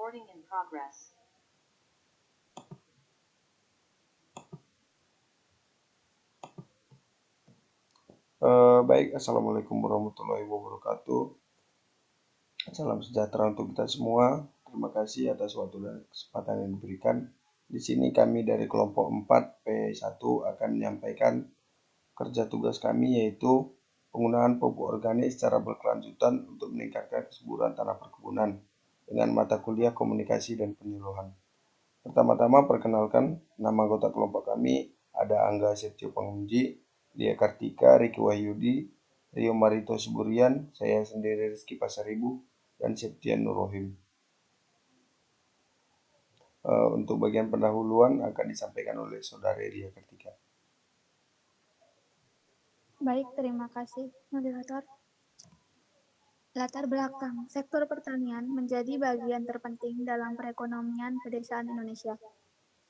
Baik, Assalamualaikum warahmatullahi wabarakatuh. Salam sejahtera untuk kita semua. Terima kasih atas waktu dan kesempatan yang diberikan. Di sini kami dari kelompok 4 P1 akan menyampaikan kerja tugas kami, yaitu penggunaan pupuk organik secara berkelanjutan untuk meningkatkan kesuburan tanah perkebunan dengan mata kuliah komunikasi dan penyuluhan. Pertama-tama perkenalkan, nama anggota kelompok kami ada Angga Setio Pangunji, Lia Kartika, Riki Wahyudi, Rio Marito Suburian, saya sendiri Rizky Pasaribu, dan Septian Nurrohim. Untuk bagian pendahuluan akan disampaikan oleh Saudari Lia Kartika. Baik, terima kasih, moderator. Latar belakang sektor pertanian menjadi bagian terpenting dalam perekonomian pedesaan Indonesia.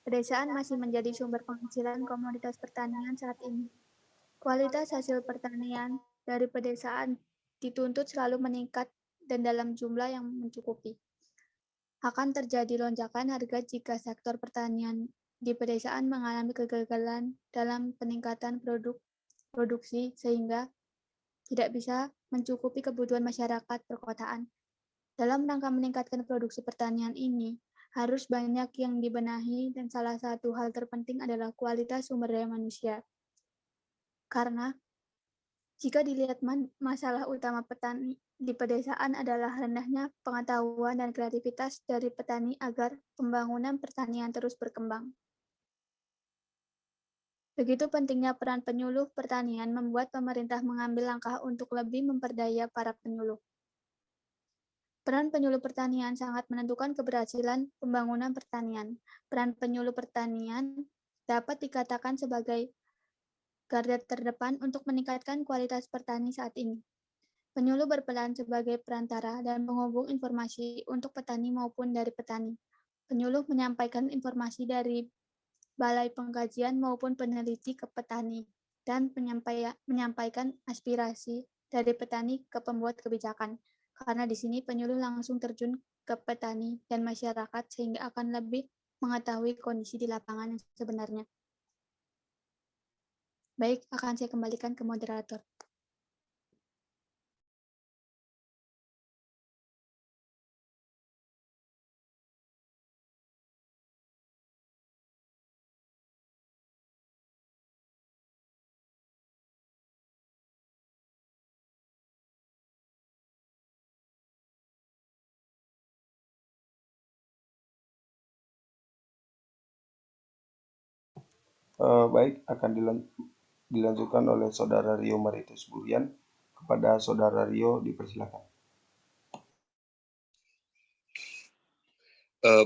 Pedesaan masih menjadi sumber penghasilan komoditas pertanian saat ini. Kualitas hasil pertanian dari pedesaan dituntut selalu meningkat dan dalam jumlah yang mencukupi. Akan terjadi lonjakan harga jika sektor pertanian di pedesaan mengalami kegagalan dalam peningkatan produksi sehingga tidak bisa mencukupi kebutuhan masyarakat perkotaan. Dalam rangka meningkatkan produksi pertanian ini, harus banyak yang dibenahi dan salah satu hal terpenting adalah kualitas sumber daya manusia. Karena jika dilihat masalah utama petani di pedesaan adalah rendahnya pengetahuan dan kreativitas dari petani agar pembangunan pertanian terus berkembang. Begitu pentingnya peran penyuluh pertanian membuat pemerintah mengambil langkah untuk lebih memperdaya para penyuluh. Peran penyuluh pertanian sangat menentukan keberhasilan pembangunan pertanian. Peran penyuluh pertanian dapat dikatakan sebagai garda terdepan untuk meningkatkan kualitas petani saat ini. Penyuluh berperan sebagai perantara dan penghubung informasi untuk petani maupun dari petani. Penyuluh menyampaikan informasi dari balai pengkajian maupun peneliti ke petani dan menyampaikan aspirasi dari petani ke pembuat kebijakan. Karena di sini penyuluh langsung terjun ke petani dan masyarakat sehingga akan lebih mengetahui kondisi di lapangan yang sebenarnya. Baik, akan saya kembalikan ke moderator. Baik, akan dilanjutkan oleh Saudara Rio Marito Suburian. Kepada Saudara Rio, dipersilakan.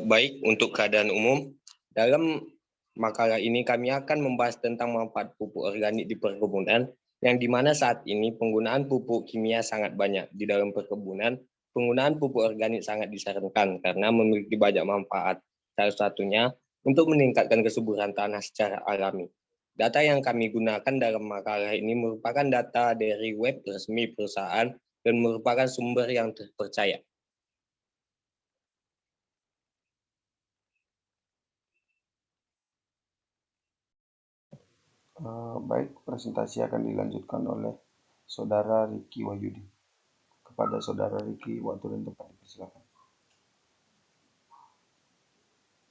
Baik, untuk keadaan umum, dalam makalah ini kami akan membahas tentang manfaat pupuk organik di perkebunan, yang dimana saat ini penggunaan pupuk kimia sangat banyak di dalam perkebunan. Penggunaan pupuk organik sangat disarankan karena memiliki banyak manfaat. Salah satunya untuk meningkatkan kesuburan tanah secara alami. Data yang kami gunakan dalam makalah ini merupakan data dari web resmi perusahaan dan merupakan sumber yang terpercaya. Baik, presentasi akan dilanjutkan oleh Saudara Riki Wahyudi. Kepada Saudara Riki, waktu dan tempat dipersilakan.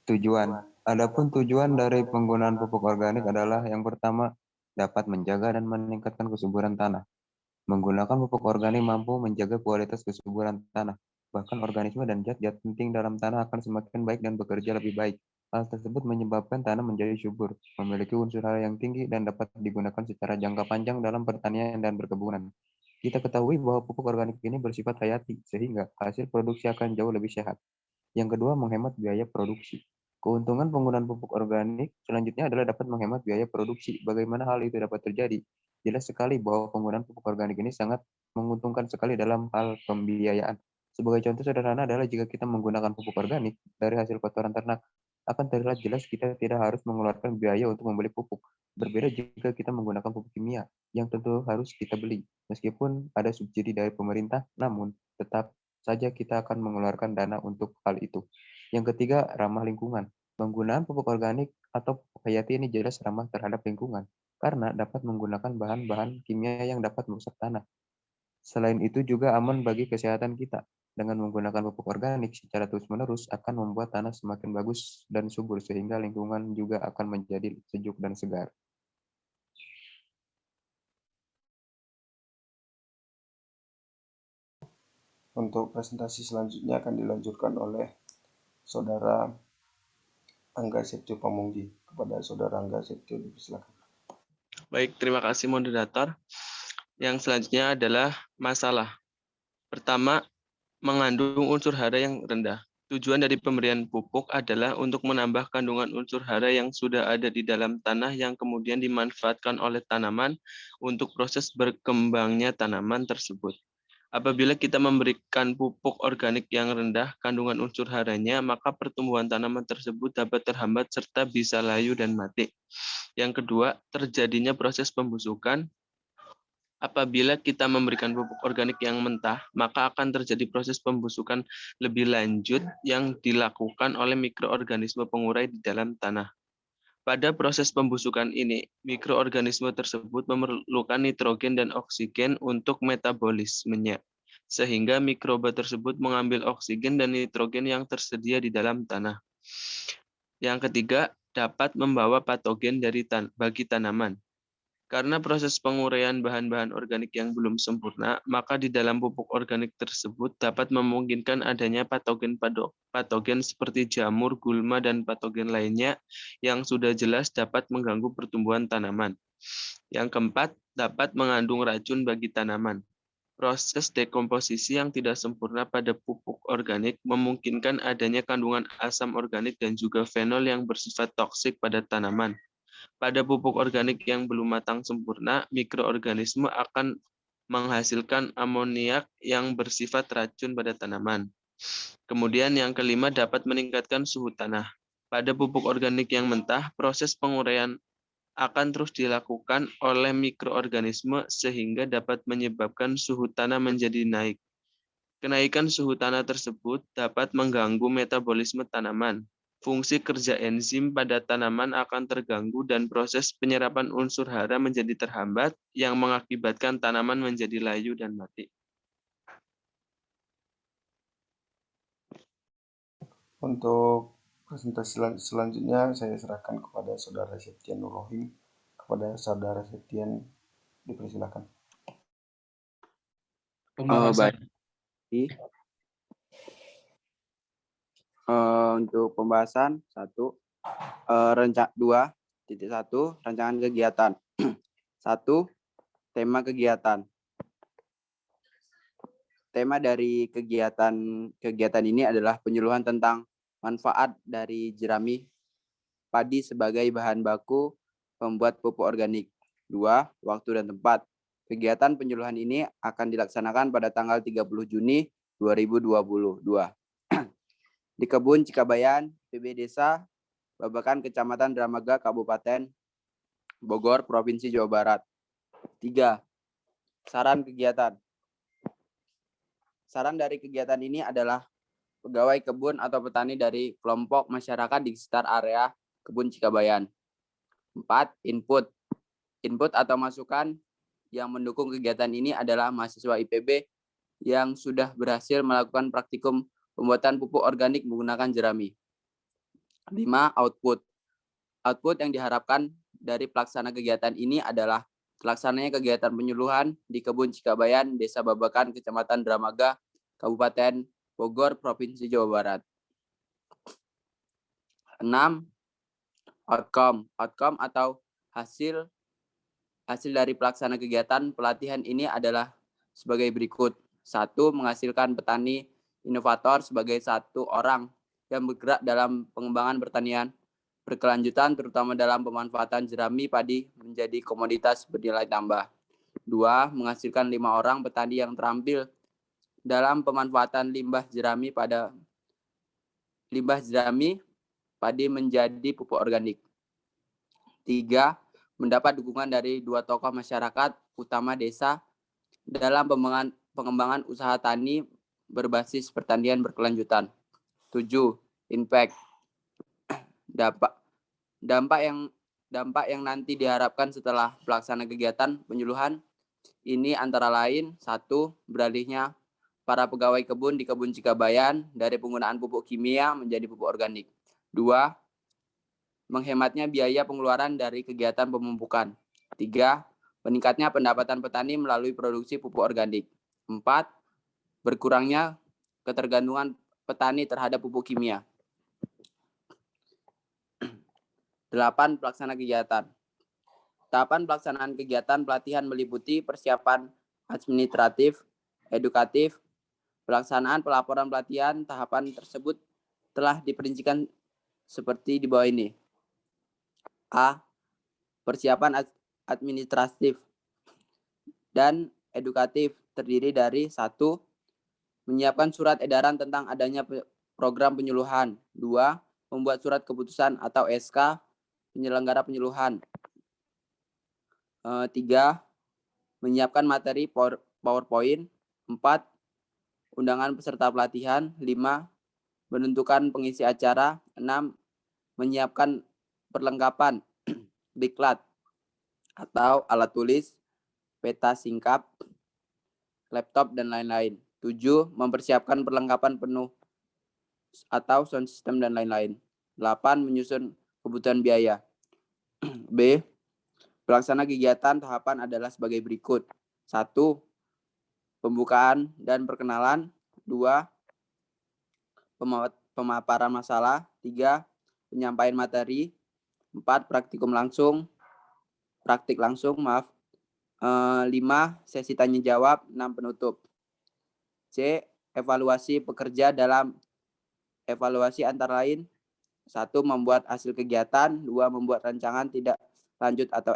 Tujuan. Adapun tujuan dari penggunaan pupuk organik adalah yang pertama, dapat menjaga dan meningkatkan kesuburan tanah. Menggunakan pupuk organik mampu menjaga kualitas kesuburan tanah. Bahkan organisme dan zat-zat penting dalam tanah akan semakin baik dan bekerja lebih baik. Hal tersebut menyebabkan tanah menjadi subur, memiliki unsur hara yang tinggi dan dapat digunakan secara jangka panjang dalam pertanian dan perkebunan. Kita ketahui bahwa pupuk organik ini bersifat hayati, sehingga hasil produksi akan jauh lebih sehat. Yang kedua, menghemat biaya produksi. Keuntungan penggunaan pupuk organik selanjutnya adalah dapat menghemat biaya produksi. Bagaimana hal itu dapat terjadi? Jelas sekali bahwa penggunaan pupuk organik ini sangat menguntungkan sekali dalam hal pembiayaan. Sebagai contoh sederhana adalah jika kita menggunakan pupuk organik dari hasil kotoran ternak, akan terlihat jelas kita tidak harus mengeluarkan biaya untuk membeli pupuk. Berbeda jika kita menggunakan pupuk kimia, yang tentu harus kita beli. Meskipun ada subsidi dari pemerintah, namun tetap saja kita akan mengeluarkan dana untuk hal itu. Yang ketiga, ramah lingkungan. Penggunaan pupuk organik atau pupuk hayati ini jelas ramah terhadap lingkungan karena dapat menggunakan bahan-bahan kimia yang dapat merusak tanah. Selain itu juga aman bagi kesehatan kita. Dengan menggunakan pupuk organik secara terus-menerus akan membuat tanah semakin bagus dan subur sehingga lingkungan juga akan menjadi sejuk dan segar. Untuk presentasi selanjutnya akan dilanjutkan oleh Saudara Angga Septio Pamunggi. Kepada Saudara Angga Septio, dipersilakan. Baik, terima kasih moderator. Yang selanjutnya adalah masalah. Pertama, mengandung unsur hara yang rendah. Tujuan dari pemberian pupuk adalah untuk menambah kandungan unsur hara yang sudah ada di dalam tanah yang kemudian dimanfaatkan oleh tanaman untuk proses berkembangnya tanaman tersebut. Apabila kita memberikan pupuk organik yang rendah kandungan unsur haranya, maka pertumbuhan tanaman tersebut dapat terhambat serta bisa layu dan mati. Yang kedua, terjadinya proses pembusukan. Apabila kita memberikan pupuk organik yang mentah, maka akan terjadi proses pembusukan lebih lanjut yang dilakukan oleh mikroorganisme pengurai di dalam tanah. Pada proses pembusukan ini, mikroorganisme tersebut memerlukan nitrogen dan oksigen untuk metabolismenya, sehingga mikroba tersebut mengambil oksigen dan nitrogen yang tersedia di dalam tanah. Yang ketiga, dapat membawa patogen bagi tanaman. Karena proses penguraian bahan-bahan organik yang belum sempurna, maka di dalam pupuk organik tersebut dapat memungkinkan adanya patogen seperti jamur, gulma, dan patogen lainnya yang sudah jelas dapat mengganggu pertumbuhan tanaman. Yang keempat, dapat mengandung racun bagi tanaman. Proses dekomposisi yang tidak sempurna pada pupuk organik memungkinkan adanya kandungan asam organik dan juga fenol yang bersifat toksik pada tanaman. Pada pupuk organik yang belum matang sempurna, mikroorganisme akan menghasilkan amoniak yang bersifat racun pada tanaman. Kemudian yang kelima, dapat meningkatkan suhu tanah. Pada pupuk organik yang mentah, proses penguraian akan terus dilakukan oleh mikroorganisme sehingga dapat menyebabkan suhu tanah menjadi naik. Kenaikan suhu tanah tersebut dapat mengganggu metabolisme tanaman. Fungsi kerja enzim pada tanaman akan terganggu dan proses penyerapan unsur hara menjadi terhambat yang mengakibatkan tanaman menjadi layu dan mati. Untuk presentasi selanjutnya saya serahkan kepada Saudara Septian Nurrohim. Kepada Saudara Septian, dipersilakan. Baik. Untuk pembahasan 1, 2.1 rancangan kegiatan. 1. Tema kegiatan. Tema dari kegiatan ini adalah penyuluhan tentang manfaat dari jerami padi sebagai bahan baku pembuat pupuk organik. 2. Waktu dan tempat. Kegiatan penyuluhan ini akan dilaksanakan pada tanggal 30 Juni 2022. Di Kebun Cikabayan, PB Desa, Babakan, Kecamatan Dramaga, Kabupaten Bogor, Provinsi Jawa Barat. 3. Saran kegiatan. Saran dari kegiatan ini adalah pegawai kebun atau petani dari kelompok masyarakat di sekitar area Kebun Cikabayan. 4. Input. Input atau masukan yang mendukung kegiatan ini adalah mahasiswa IPB yang sudah berhasil melakukan praktikum pembuatan pupuk organik menggunakan jerami. 5. Output. Output yang diharapkan dari pelaksana kegiatan ini adalah terlaksananya kegiatan penyuluhan di Kebun Cikabayan, Desa Babakan, Kecamatan Dramaga, Kabupaten Bogor, Provinsi Jawa Barat. 6. Outcome. Outcome atau hasil dari pelaksana kegiatan pelatihan ini adalah sebagai berikut. 1. Menghasilkan petani inovator sebagai satu orang yang bergerak dalam pengembangan pertanian berkelanjutan, terutama dalam pemanfaatan jerami padi menjadi komoditas bernilai tambah. 2. Menghasilkan 5 orang petani yang terampil dalam pemanfaatan limbah jerami padi menjadi pupuk organik. 3. Mendapat dukungan dari 2 tokoh masyarakat utama desa dalam pengembangan usaha tani berbasis pertanian berkelanjutan. 7. Impact. Dampak yang nanti diharapkan setelah pelaksanaan kegiatan penyuluhan ini antara lain: 1. Beralihnya para pegawai kebun di Kebun Cikabayan dari penggunaan pupuk kimia menjadi pupuk organik. 2. Menghematnya biaya pengeluaran dari kegiatan pemupukan. 3. Meningkatnya pendapatan petani melalui produksi pupuk organik. 4. Berkurangnya ketergantungan petani terhadap pupuk kimia. 8. Pelaksana kegiatan. Tahapan pelaksanaan kegiatan pelatihan meliputi persiapan administratif, edukatif, pelaksanaan pelaporan pelatihan. Tahapan tersebut telah diperincikan seperti di bawah ini. A. Persiapan administratif dan edukatif terdiri dari 1. Menyiapkan surat edaran tentang adanya program penyuluhan. 2. Membuat surat keputusan atau SK penyelenggara penyuluhan. 3. Menyiapkan materi PowerPoint. 4. Undangan peserta pelatihan. 5. Menentukan pengisi acara. 6. Menyiapkan perlengkapan diklat atau alat tulis, peta singkap, laptop, dan lain-lain. 7. Mempersiapkan perlengkapan penuh atau sound system dan lain-lain. 8. Menyusun kebutuhan biaya. B. Pelaksana kegiatan tahapan adalah sebagai berikut. 1. Pembukaan dan perkenalan. 2. Pemaparan masalah. 3. Penyampaian materi. 4. Praktik langsung. 5. Sesi tanya jawab. 6. Penutup. C. Evaluasi pekerja dalam evaluasi antara lain: 1. Membuat hasil kegiatan. 2. Membuat rancangan tidak lanjut atau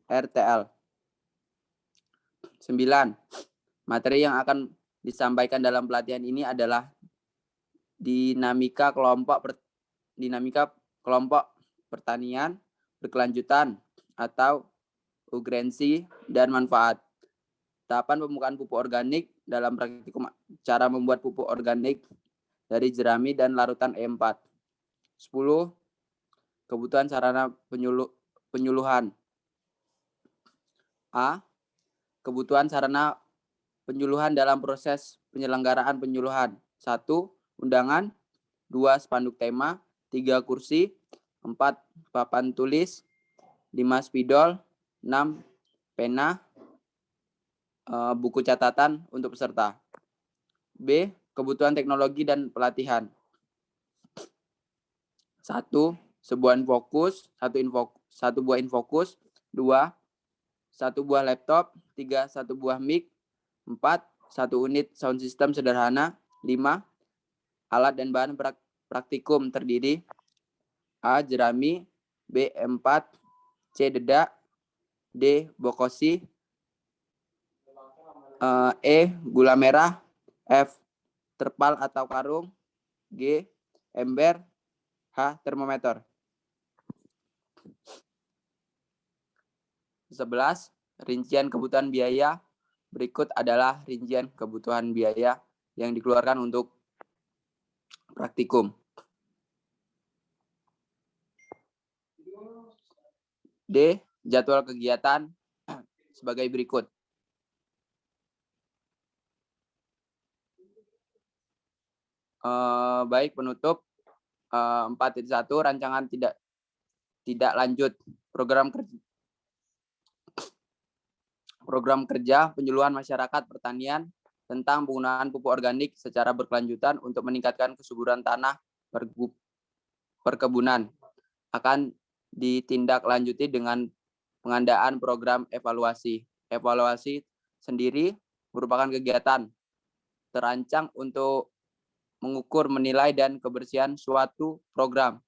RTL. 9. Materi yang akan disampaikan dalam pelatihan ini adalah dinamika kelompok pertanian berkelanjutan atau urgensi dan manfaat. Tahapan pembukaan pupuk organik dalam praktikum cara membuat pupuk organik dari jerami dan larutan E4. 10. Kebutuhan sarana penyuluhan. A. Kebutuhan sarana penyuluhan dalam proses penyelenggaraan penyuluhan. 1. Undangan. 2. Spanduk tema. 3. Kursi. 4. Papan tulis. 5. Spidol. 6. Pena. Buku catatan untuk peserta. B. Kebutuhan teknologi dan pelatihan. 1. Sebuah infokus. 1 buah infokus. 2. 1 buah laptop. 3. 1 buah mic. 4. 1 unit sound system sederhana. 5. Alat dan bahan praktikum terdiri: A. Jerami. B. E4. C. Dedak. D. Bokosi. E. Gula merah. F. Terpal atau karung. G. Ember. H. Termometer. 11. Rincian kebutuhan biaya. Berikut adalah rincian kebutuhan biaya yang dikeluarkan untuk praktikum. D. Jadwal kegiatan sebagai berikut. Baik, penutup. 4.1 rancangan tidak lanjut program kerja penyuluhan masyarakat pertanian tentang penggunaan pupuk organik secara berkelanjutan untuk meningkatkan kesuburan tanah perkebunan akan ditindaklanjuti dengan pengandaan program evaluasi. Evaluasi sendiri merupakan kegiatan terancang untuk mengukur, menilai, dan kebersihan suatu program.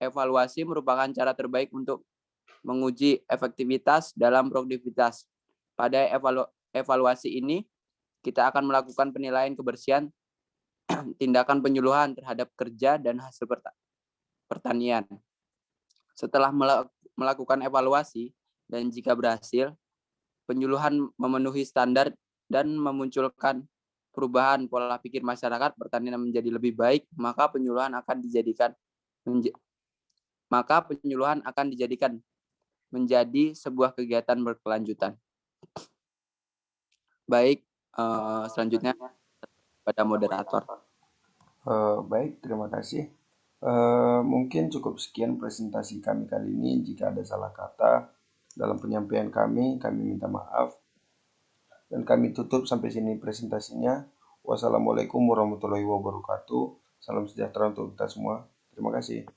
Evaluasi merupakan cara terbaik untuk menguji efektivitas dalam produktivitas. Pada evaluasi ini, kita akan melakukan penilaian kebersihan tindakan penyuluhan terhadap kerja dan hasil pertanian. Setelah melakukan evaluasi dan jika berhasil, penyuluhan memenuhi standar dan memunculkan perubahan pola pikir masyarakat pertanian menjadi lebih baik, maka penyuluhan akan dijadikan menjadi sebuah kegiatan berkelanjutan. Baik, selanjutnya pada moderator. Baik, terima kasih. Mungkin cukup sekian presentasi kami kali ini. Jika ada salah kata dalam penyampaian kami minta maaf. Dan kami tutup sampai sini presentasinya. Wassalamualaikum warahmatullahi wabarakatuh. Salam sejahtera untuk kita semua. Terima kasih.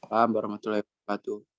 Waalaikumsalam warahmatullahi wabarakatuh.